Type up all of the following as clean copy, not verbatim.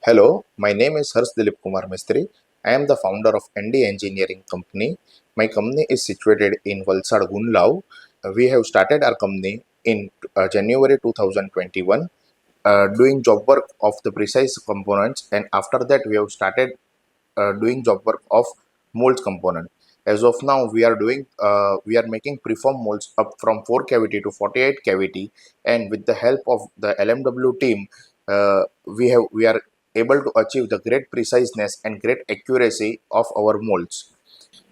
Hello, my name is Dilipkumar Mistry. I am the founder of ND Engineering Company. My company is situated in Valsad, Gunlav. We have started our company in January 2021, doing job work of the precise components, and after that we have started doing job work of molds component. As of now, we are making preform molds up from 4 cavity to 48 cavity, and with the help of the LMW team, we are able to achieve the great preciseness and great accuracy of our molds.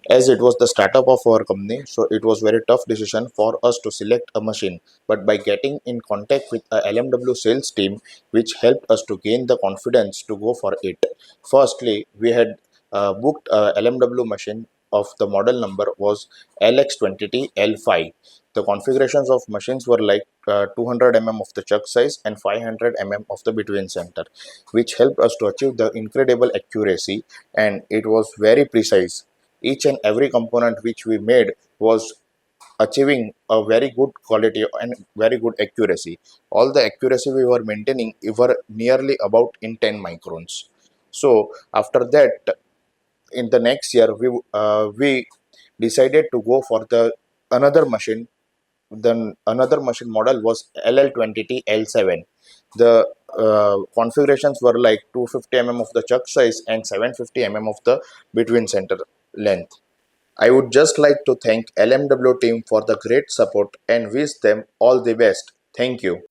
As it was the startup of our company, so it was very tough decision for us to select a machine. But by getting in contact with a LMW sales team, which helped us to gain the confidence to go for it. Firstly, we had booked a LMW machine of the model number was LX20T L5. The configurations of machines were like 200 of the chuck size and 500 of the between center, which helped us to achieve the incredible accuracy, and it was very precise. Each and every component which we made was achieving a very good quality and very good accuracy. All the accuracy we were maintaining were nearly about in 10 microns. So after that, in the next year, we decided to go for the another machine. Then another machine model was LL20T L7. The configurations were like 250 of the chuck size and 750 of the between center length. I would just like to thank LMW team for the great support and wish them all the best. Thank you.